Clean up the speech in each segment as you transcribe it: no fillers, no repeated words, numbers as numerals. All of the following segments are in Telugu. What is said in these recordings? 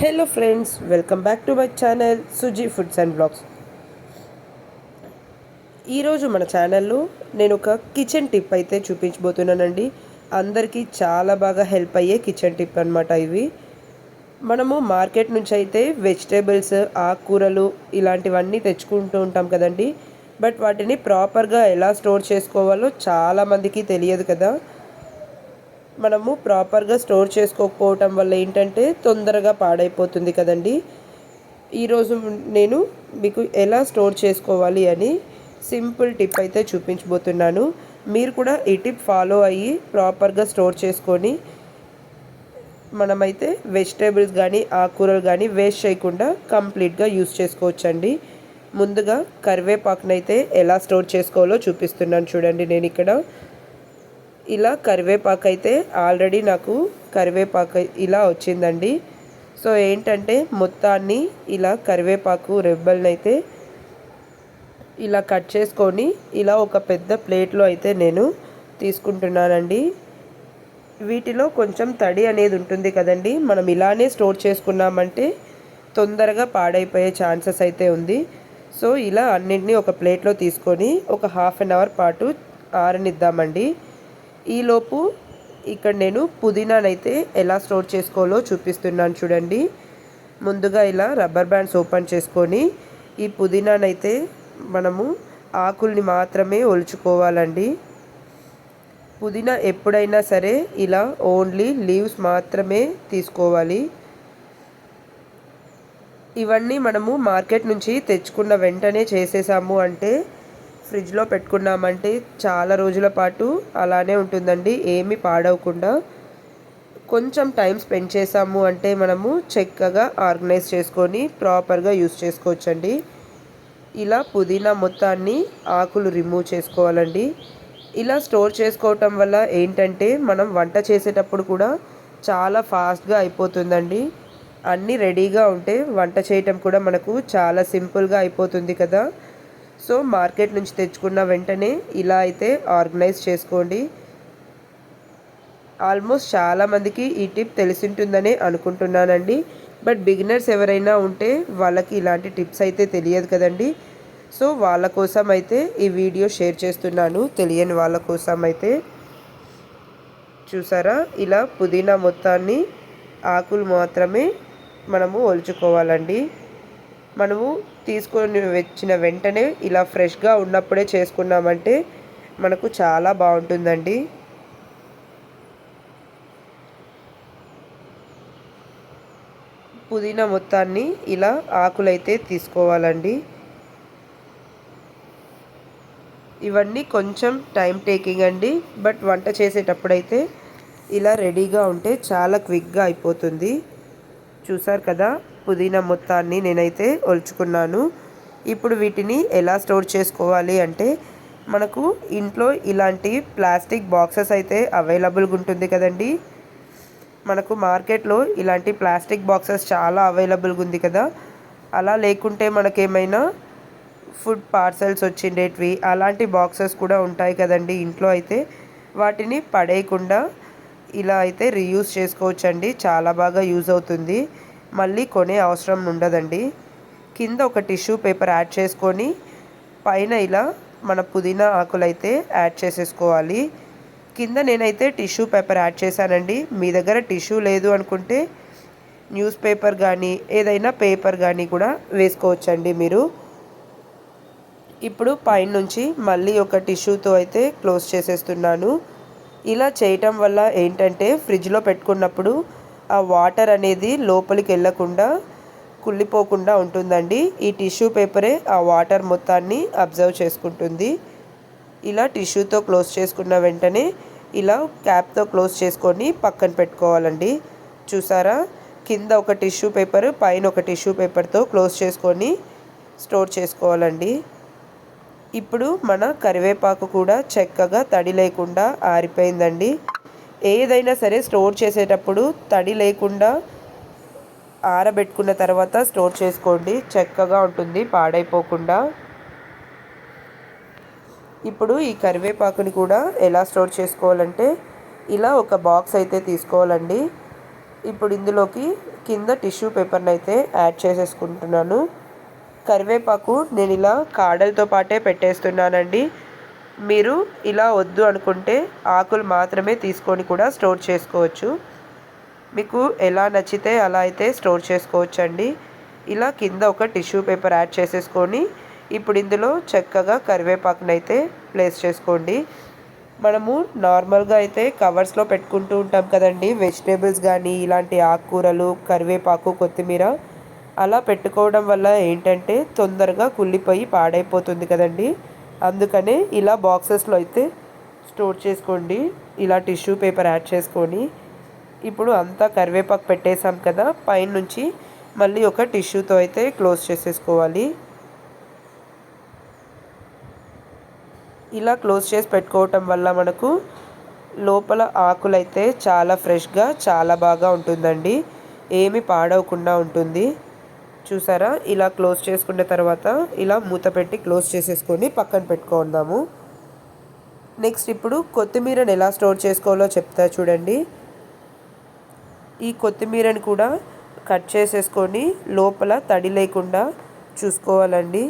Hello friends, welcome back to my channel Suji foods and blogs. ఈరోజు మన ఛానల్లో నేను ఒక కిచెన్ టిప్ అయితే చూపించబోతున్నానండి. అందరికీ చాలా బాగా హెల్ప్ అయ్యే కిచెన్ టిప్ అనమాట ఇవి. మనము మార్కెట్ నుంచి అయితే వెజిటేబుల్స్, ఆకుకూరలు ఇలాంటివన్నీ తెచ్చుకుంటూ ఉంటాం కదండి. బట్ వాటిని ప్రాపర్గా ఎలా స్టోర్ చేసుకోవాలో చాలామందికి తెలియదు కదా. మనము ప్రాపర్గా స్టోర్ చేసుకోకపోవటం వల్ల ఏంటంటే తొందరగా పాడైపోతుంది కదండి. ఈరోజు నేను మీకు ఎలా స్టోర్ చేసుకోవాలి అని సింపుల్ టిప్ అయితే చూపించబోతున్నాను. మీరు కూడా ఈ టిప్ ఫాలో అయ్యి ప్రాపర్గా స్టోర్ చేసుకొని మనమైతే వెజిటేబుల్స్ కానీ ఆకుకూరలు కానీ వేస్ట్ చేయకుండా కంప్లీట్గా యూస్ చేసుకోవచ్చండి. ముందుగా కరివేపాకునైతే ఎలా స్టోర్ చేసుకోవాలో చూపిస్తున్నాను చూడండి. నేను ఇక్కడ ఇలా కరివేపాకు అయితే ఆల్రెడీ నాకు కరివేపాకు ఇలా వచ్చిందండి. సో ఏంటంటే మొత్తాన్ని ఇలా కరివేపాకు రెబ్బల్ని అయితే ఇలా కట్ చేసుకొని ఇలా ఒక పెద్ద ప్లేట్లో అయితే నేను తీసుకుంటున్నానండి. వీటిలో కొంచెం తడి అనేది ఉంటుంది కదండి. మనం ఇలానే స్టోర్ చేసుకున్నామంటే తొందరగా పాడైపోయే ఛాన్సెస్ అయితే ఉంది. సో ఇలా అన్నింటినీ ఒక ప్లేట్లో తీసుకొని ఒక హాఫ్ అన్ అవర్ పాటు ఆరనిద్దామండి. ఈలోపు ఇక్కడ నేను పుదీనానైతే ఎలా స్టోర్ చేసుకోవాలో చూపిస్తున్నాను చూడండి. ముందుగా ఇలా రబ్బర్ బ్యాండ్స్ ఓపెన్ చేసుకొని ఈ పుదీనానైతే మనము ఆకుల్ని మాత్రమే ఒలుచుకోవాలండి. పుదీనా ఎప్పుడైనా సరే ఇలా ఓన్లీ లీవ్స్ మాత్రమే తీసుకోవాలి. ఇవన్నీ మనము మార్కెట్ నుంచి తెచ్చుకున్న వెంటనే చేసేసాము అంటే ఫ్రిడ్జ్లో పెట్టుకున్నామంటే చాలా రోజుల పాటు అలానే ఉంటుందండి, ఏమీ పాడవకుండా. కొంచెం టైం స్పెండ్ చేసాము అంటే మనము చక్కగా ఆర్గనైజ్ చేసుకొని ప్రాపర్గా యూస్ చేసుకోవచ్చండి. ఇలా పుదీనా మొత్తాన్ని ఆకులు రిమూవ్ చేసుకోవాలండి. ఇలా స్టోర్ చేసుకోవటం వల్ల ఏంటంటే మనం వంట చేసేటప్పుడు కూడా చాలా ఫాస్ట్గా అయిపోతుందండి. అన్నీ రెడీగా ఉంటే వంట చేయటం కూడా మనకు చాలా సింపుల్గా అయిపోతుంది కదా. సో మార్కెట్ నుంచి తెచ్చుకున్న వెంటనే ఇలా అయితే ఆర్గనైజ్ చేసుకోండి. ఆల్మోస్ట్ చాలామందికి ఈ టిప్ తెలిసింటుందనే అనుకుంటున్నానండి. బట్ బిగినర్స్ ఎవరైనా ఉంటే వాళ్ళకి ఇలాంటి టిప్స్ అయితే తెలియదు కదండి. సో వాళ్ళ కోసం అయితే ఈ వీడియో షేర్ చేస్తున్నాను, తెలియని వాళ్ళ కోసం అయితే. చూసారా, ఇలా పుదీనా మొత్తాన్ని ఆకులు మాత్రమే మనము ఒలుచుకోవాలండి. మనము తీసుకొని వచ్చిన వెంటనే ఇలా ఫ్రెష్గా ఉన్నప్పుడే చేసుకున్నామంటే మనకు చాలా బాగుంటుందండి. పుదీనా మొత్తాన్ని ఇలా ఆకులైతే తీసుకోవాలండి. ఇవన్నీ కొంచెం టైం టేకింగ్ అండి. బట్ వంట చేసేటప్పుడైతే ఇలా రెడీగా ఉంటే చాలా క్విక్గా అయిపోతుంది. చూసారు కదా, పుదీనా మొత్తాన్ని నేనైతే ఒలుచుకున్నాను. ఇప్పుడు వీటిని ఎలా స్టోర్ చేసుకోవాలి అంటే మనకు ఇంట్లో ఇలాంటి ప్లాస్టిక్ బాక్సెస్ అయితే అవైలబుల్గా ఉంటుంది కదండి. మనకు మార్కెట్లో ఇలాంటి ప్లాస్టిక్ బాక్సెస్ చాలా అవైలబుల్గా ఉంది కదా. అలా లేకుంటే మనకేమైనా ఫుడ్ పార్సల్స్ వచ్చిండేటివి అలాంటి బాక్సెస్ కూడా ఉంటాయి కదండి ఇంట్లో అయితే. వాటిని పడేయకుండా ఇలా అయితే రీయూజ్ చేసుకోవచ్చండి. చాలా బాగా యూజ్ అవుతుంది, మళ్ళీ కొనే అవసరం ఉండదండి. కింద ఒక టిష్యూ పేపర్ యాడ్ చేసుకొని పైన ఇలా మన పుదీనా ఆకులు అయితే యాడ్ చేసేసుకోవాలి. కింద నేనైతే టిష్యూ పేపర్ యాడ్ చేశానండి. మీ దగ్గర టిష్యూ లేదు అనుకుంటే న్యూస్ పేపర్ కానీ ఏదైనా పేపర్ కానీ కూడా వేసుకోవచ్చండి మీరు. ఇప్పుడు పైనుంచి మళ్ళీ ఒక టిష్యూతో అయితే క్లోజ్ చేసేస్తున్నాను. ఇలా చేయటం వల్ల ఏంటంటే ఫ్రిడ్జ్లో పెట్టుకున్నప్పుడు ఆ వాటర్ అనేది లోపలికి వెళ్ళకుండా కుళ్ళిపోకుండా ఉంటుందండి. ఈ టిష్యూ పేపరే ఆ వాటర్ మొత్తాన్ని అబ్జర్వ్ చేసుకుంటుంది. ఇలా టిష్యూతో క్లోజ్ చేసుకున్న వెంటనే ఇలా క్యాప్తో క్లోజ్ చేసుకొని పక్కన పెట్టుకోవాలండి. చూసారా, కింద ఒక టిష్యూ పేపర్ పైన ఒక టిష్యూ పేపర్తో క్లోజ్ చేసుకొని స్టోర్ చేసుకోవాలండి. ఇప్పుడు మన కరివేపాకు కూడా చక్కగా తడి లేకుండా ఆరిపోయిందండి. ఏదైనా సరే స్టోర్ చేసేటప్పుడు తడి లేకుండా ఆరబెట్టుకున్న తర్వాత స్టోర్ చేసుకోండి, చక్కగా ఉంటుంది, పాడైపోకుండా. ఇప్పుడు ఈ కరివేపాకుని కూడా ఎలా స్టోర్ చేసుకోవాలంటే ఇలా ఒక బాక్స్ అయితే తీసుకోవాలండి. ఇప్పుడు ఇందులోకి కింద టిష్యూ పేపర్ని అయితే యాడ్ చేసేసుకుంటున్నాను. కరివేపాకు నేను ఇలా కాడలతో పాటే పెట్టేస్తున్నానండి. మీరు ఇలా వద్దు అనుకుంటే ఆకులు మాత్రమే తీసుకొని కూడా స్టోర్ చేసుకోవచ్చు. మీకు ఎలా నచ్చితే అలా అయితే స్టోర్ చేసుకోవచ్చండి. ఇలా కింద ఒక టిష్యూ పేపర్ యాడ్ చేసేసుకొని ఇప్పుడు ఇందులో చక్కగా కరివేపాకునైతే ప్లేస్ చేసుకోండి. మనము నార్మల్గా అయితే కవర్స్లో పెట్టుకుంటూ ఉంటాం కదండి, వెజిటేబుల్స్ కానీ ఇలాంటి ఆకుకూరలు, కరివేపాకు, కొత్తిమీర. అలా పెట్టుకోవడం వల్ల ఏంటంటే తొందరగా కుళ్ళిపోయి పాడైపోతుంది కదండి. అందుకనే ఇలా బాక్సెస్లో అయితే స్టోర్ చేసుకోండి. ఇలా టిష్యూ పేపర్ యాడ్ చేసుకొని ఇప్పుడు అంతా కరివేపాకు పెట్టేసాం కదా, పైనుంచి మళ్ళీ ఒక టిష్యూతో అయితే క్లోజ్ చేసేసుకోవాలి. ఇలా క్లోజ్ చేసి పెట్టుకోవటం వల్ల మనకు లోపల ఆకులైతే చాలా ఫ్రెష్గా చాలా బాగా ఉంటుందండి. ఏమి పాడవకుండా ఉంటుంది. చూసారా, ఇలా క్లోజ్ చేసుకున్న తర్వాత ఇలా మూత పెట్టి క్లోజ్ చేసేసుకొని పక్కన పెట్టుకుందాము. నెక్స్ట్ ఇప్పుడు కొత్తిమీరని ఎలా స్టోర్ చేసుకోవాలో చెప్తా చూడండి. ఈ కొత్తిమీరని కూడా కట్ చేసేసుకొని లోపల తడి లేకుండా చూసుకోవాలండి.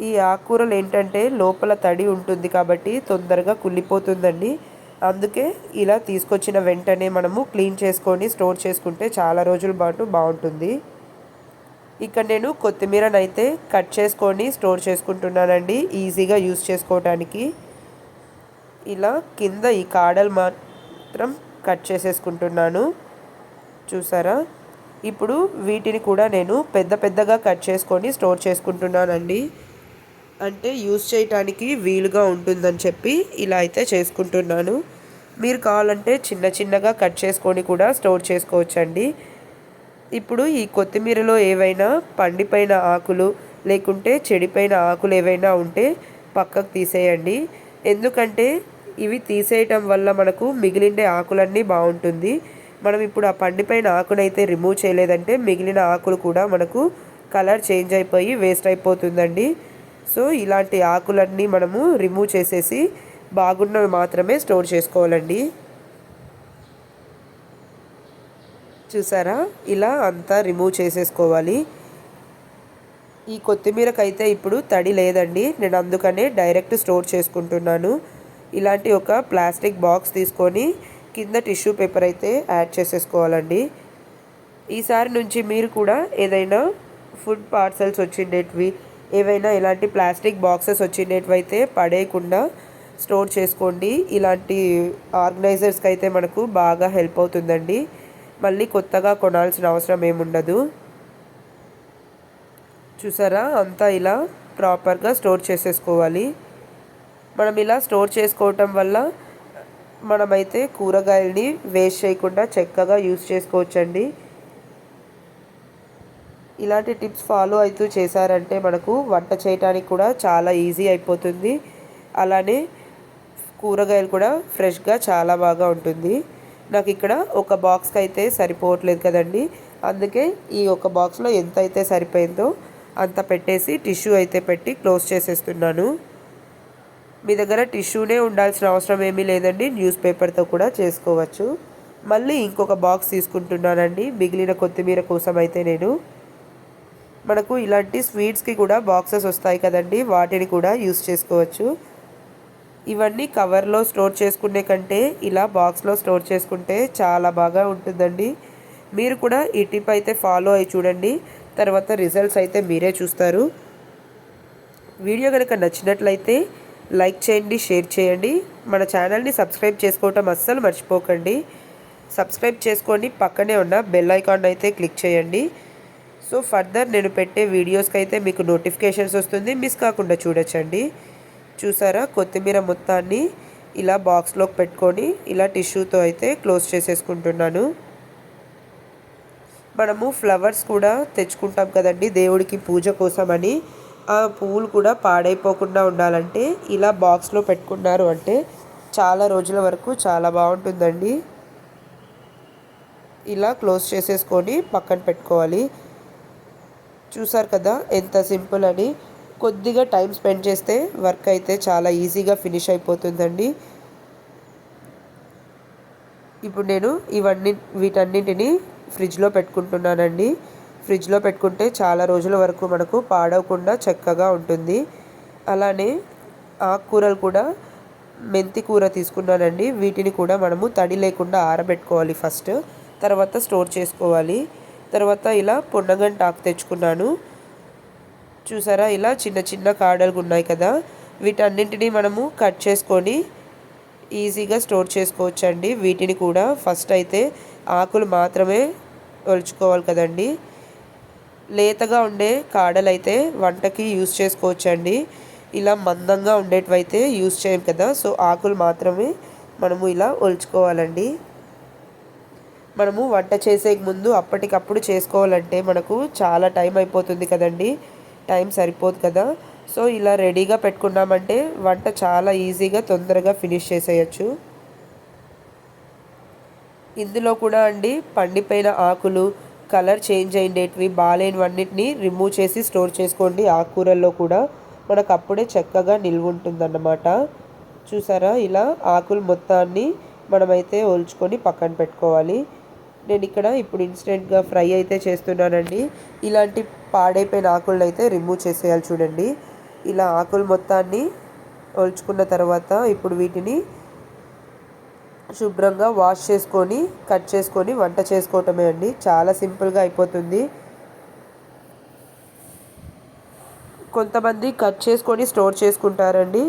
ఈ ఆకుకూరలు ఏంటంటే లోపల తడి ఉంటుంది కాబట్టి తొందరగా కుళ్ళిపోతుందండి. అందుకే ఇలా తీసుకొచ్చిన వెంటనే మనము క్లీన్ చేసుకొని స్టోర్ చేసుకుంటే చాలా రోజుల పాటు బాగుంటుంది. ఇక్కడ నేను కొత్తిమీరనైతే కట్ చేసుకొని స్టోర్ చేసుకుంటున్నానండి, ఈజీగా యూస్ చేసుకోవడానికి. ఇలా కింద ఈ కాడలు మాత్రం కట్ చేసేసుకుంటున్నాను. చూసారా, ఇప్పుడు వీటిని కూడా నేను పెద్ద పెద్దగా కట్ చేసుకొని స్టోర్ చేసుకుంటున్నానండి. అంటే యూస్ చేయటానికి వీలుగా ఉంటుందని చెప్పి ఇలా అయితే చేసుకుంటున్నాను. మీరు కావాలంటే చిన్న చిన్నగా కట్ చేసుకొని కూడా స్టోర్ చేసుకోవచ్చండి. ఇప్పుడు ఈ కొత్తిమీరలో ఏవైనా పండిపోయిన ఆకులు లేకుంటే చెడిపోయిన ఆకులు ఏవైనా ఉంటే పక్కకు తీసేయండి. ఎందుకంటే ఇవి తీసేయటం వల్ల మనకు మిగిలిండే ఆకులన్నీ బాగుంటుంది. మనం ఇప్పుడు ఆ పండిపోయిన ఆకునైతే రిమూవ్ చేయలేదంటే మిగిలిన ఆకులు కూడా మనకు కలర్ చేంజ్ అయిపోయి వేస్ట్ అయిపోతుందండి. సో ఇలాంటి ఆకులన్నీ మనము రిమూవ్ చేసేసి బాగున్నవి మాత్రమే స్టోర్ చేసుకోవాలండి. చూసారా, ఇలా అంతా రిమూవ్ చేసేసుకోవాలి. ఈ కొత్తిమీరకైతే ఇప్పుడు తడి లేదండి, నేను అందుకనే డైరెక్ట్ స్టోర్ చేసుకుంటున్నాను. ఇలాంటి ఒక ప్లాస్టిక్ బాక్స్ తీసుకొని కింద టిష్యూ పేపర్ అయితే యాడ్ చేసేసుకోవాలండి. ఈసారి నుంచి మీరు కూడా ఏదైనా ఫుడ్ పార్సల్స్ వచ్చిండేటివి, ఏవైనా ఇలాంటి ప్లాస్టిక్ బాక్సెస్ వచ్చిండేటివి అయితే పడేయకుండా స్టోర్ చేసుకోండి. ఇలాంటి ఆర్గనైజర్స్కి అయితే మనకు బాగా హెల్ప్ అవుతుందండి. మళ్ళీ కొత్తగా కొనాల్సిన అవసరం ఏముండదు. చూసారా, అంతా ఇలా ప్రాపర్గా స్టోర్ చేసేసుకోవాలి. మనం ఇలా స్టోర్ చేసుకోవటం వల్ల మనమైతే కూరగాయలని వేస్ట్ చేయకుండా చక్కగా యూస్ చేసుకోవచ్చండి. ఇలాంటి టిప్స్ ఫాలో అవుతూ చేశారంటే మనకు వంట చేయడానికి కూడా చాలా ఈజీ అయిపోతుంది. అలానే కూరగాయలు కూడా ఫ్రెష్గా చాలా బాగా ఉంటుంది. నాకు ఇక్కడ ఒక బాక్స్కి అయితే సరిపోవట్లేదు కదండి, అందుకే ఈ ఒక బాక్స్లో ఎంత అయితే సరిపోయిందో అంత పెట్టేసి టిష్యూ అయితే పెట్టి క్లోజ్ చేసేస్తున్నాను. మీ దగ్గర టిష్యూనే ఉండాల్సిన అవసరం ఏమీ లేదండి, న్యూస్ పేపర్తో కూడా చేసుకోవచ్చు. మళ్ళీ ఇంకొక బాక్స్ తీసుకుంటున్నానండి మిగిలిన కొత్తిమీర కోసం. అయితే నేను మనకు ఇలాంటి స్వీట్స్కి కూడా బాక్సెస్ వస్తాయి కదండి, వాటిని కూడా యూస్ చేసుకోవచ్చు. ఇవన్నీ కవర్లో స్టోర్ చేసుకునే కంటే ఇలా బాక్స్లో స్టోర్ చేసుకుంటే చాలా బాగా ఉంటుందండి. మీరు కూడా ఈ టిప్ అయితే ఫాలో అయ్యి చూడండి, తర్వాత రిజల్ట్స్ అయితే మీరే చూస్తారు. వీడియో కనుక నచ్చినట్లయితే లైక్ చేయండి, షేర్ చేయండి. మన ఛానల్ని సబ్స్క్రైబ్ చేసుకోవటం అస్సలు మర్చిపోకండి. సబ్స్క్రైబ్ చేసుకొని పక్కనే ఉన్న బెల్ ఐకాన్ అయితే క్లిక్ చేయండి. సో ఫర్దర్ నేను పెట్టే వీడియోస్కి అయితే మీకు నోటిఫికేషన్స్ వస్తుంది, మిస్ కాకుండా చూడొచ్చండి. చూసారా, కొత్తిమీర మొత్తాన్ని ఇలా బాక్స్లోకి పెట్టుకొని ఇలా టిష్యూతో అయితే క్లోజ్ చేసేసుకుంటున్నాను. మనము ఫ్లవర్స్ కూడా తెచ్చుకుంటాం కదండి దేవుడికి పూజ కోసమని. ఆ పువ్వులు కూడా పాడైపోకుండా ఉండాలంటే ఇలా బాక్స్లో పెట్టుకున్నారు అంటే చాలా రోజుల వరకు చాలా బాగుంటుందండి. ఇలా క్లోజ్ చేసేసుకొని పక్కన పెట్టుకోవాలి. చూసారు కదా ఎంత సింపుల్ అని. కొద్దిగా టైం స్పెండ్ చేస్తే వర్క్ అయితే చాలా ఈజీగా ఫినిష్ అయిపోతుందండి. ఇప్పుడు నేను వీటన్నింటిని ఫ్రిడ్జ్లో పెట్టుకుంటున్నానండి. ఫ్రిడ్జ్లో పెట్టుకుంటే చాలా రోజుల వరకు మనకు పాడవకుండా చక్కగా ఉంటుంది. అలానే ఆకుకూరలు కూడా మెంతి కూర తీసుకున్నానండి. వీటిని కూడా మనము తడి లేకుండా ఆరబెట్టుకోవాలి ఫస్ట్, తర్వాత స్టోర్ చేసుకోవాలి. తర్వాత ఇలా పొన్నగంట ఆకు తెచ్చుకున్నాను. చూసారా, ఇలా చిన్న చిన్న కాడలు ఉన్నాయి కదా, వీటన్నింటినీ మనము కట్ చేసుకొని ఈజీగా స్టోర్ చేసుకోవచ్చండి. వీటిని కూడా ఫస్ట్ అయితే ఆకులు మాత్రమే ఒలుచుకోవాలి కదండి. లేతగా ఉండే కాడలు అయితే వంటకి యూస్ చేసుకోవచ్చండి. ఇలా మందంగా ఉండేటివైతే యూస్ చేయం కదా, సో ఆకులు మాత్రమే మనము ఇలా ఒలుచుకోవాలండి. మనము వంట చేసే ముందు అప్పటికప్పుడు చేసుకోవాలంటే మనకు చాలా టైం అయిపోతుంది కదండి, టైం సరిపోదు కదా. సో ఇలా రెడీగా పెట్టుకున్నామంటే వంట చాలా ఈజీగా తొందరగా ఫినిష్ చేసేయచ్చు. ఇందులో కూడా అండి పండిపోయిన ఆకులు, కలర్ చేంజ్ అయ్యేటివి, బాగాలేనివన్నిటిని రిమూవ్ చేసి స్టోర్ చేసుకోండి. ఆకుకూరల్లో కూడా మనకు అప్పుడే చక్కగా నిల్వ ఉంటుందన్నమాట. చూసారా, ఇలా ఆకులు మొత్తాన్ని మనమైతే ఒలుచుకొని పక్కన పెట్టుకోవాలి. నేను ఇక్కడ ఇప్పుడు ఇన్స్టెంట్గా ఫ్రై అయితే చేస్తున్నానండి. ఇలాంటి పాడైపోయిన ఆకులను అయితే రిమూవ్ చేసేయాలి. చూడండి, ఇలా ఆకులు మొత్తాన్ని ఒలుచుకున్న తర్వాత ఇప్పుడు వీటిని శుభ్రంగా వాష్ చేసుకొని కట్ చేసుకొని వంట చేసుకోవటమే అండి. చాలా సింపుల్గా అయిపోతుంది. కొంతమంది కట్ చేసుకొని స్టోర్ చేసుకుంటారండి.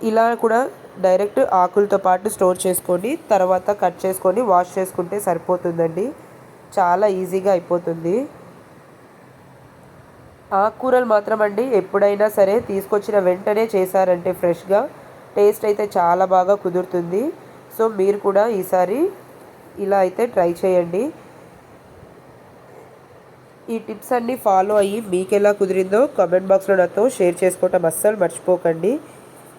ఇలా కూడా డైరెక్ట్ ఆకులతో పాటు స్టోర్ చేసుకొని తర్వాత కట్ చేసుకొని వాష్ చేసుకుంటే సరిపోతుందండి. చాలా ఈజీగా అయిపోతుంది. ఆకుకూరలు మాత్రం అండి ఎప్పుడైనా సరే తీసుకొచ్చిన వెంటనే చేశారంటే ఫ్రెష్గా టేస్ట్ అయితే చాలా బాగా కుదురుతుంది. సో మీరు కూడా ఈసారి ఇలా అయితే ట్రై చేయండి. ఈ టిప్స్ అన్నీ ఫాలో అయ్యి మీకు ఎలా కుదిరిందో కామెంట్ బాక్స్లో నాతో షేర్ చేసుకోవటం అస్సలు మర్చిపోకండి.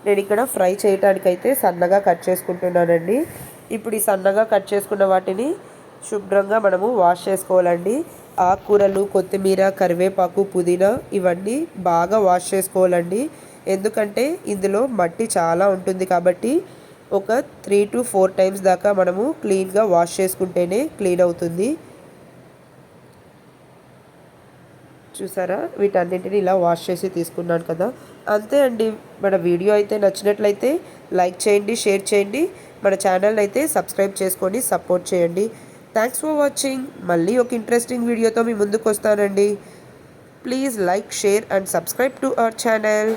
నేను ఇక్కడ ఫ్రై చేయడానికైతే సన్నగా కట్ చేసుకుంటున్నానండి. ఇప్పుడు ఈ సన్నగా కట్ చేసుకున్న వాటిని శుభ్రంగా మనము వాష్ చేసుకోవాలండి. ఆకుకూరలు, కొత్తిమీర, కరివేపాకు, పుదీనా ఇవన్నీ బాగా వాష్ చేసుకోవాలండి. ఎందుకంటే ఇందులో మట్టి చాలా ఉంటుంది కాబట్టి ఒక 3 to 4 టైమ్స్ దాకా మనము క్లీన్గా వాష్ చేసుకుంటేనే క్లీన్ అవుతుంది. చూసారా, వీటన్నింటిని ఇలా వాష్ చేసి తీసుకున్నాను కదా, అంతే అండి. మన వీడియో అయితే నచ్చినట్లయితే లైక్ చేయండి, షేర్ చేయండి, మన ఛానల్ అయితే సబ్స్క్రైబ్ చేసుకొని సపోర్ట్ చేయండి. Thanks for watching. మళ్ళీ ఒక ఇంట్రెస్టింగ్ వీడియోతో మీ ముందుకు వస్తానండి. Please like, share and subscribe to our channel.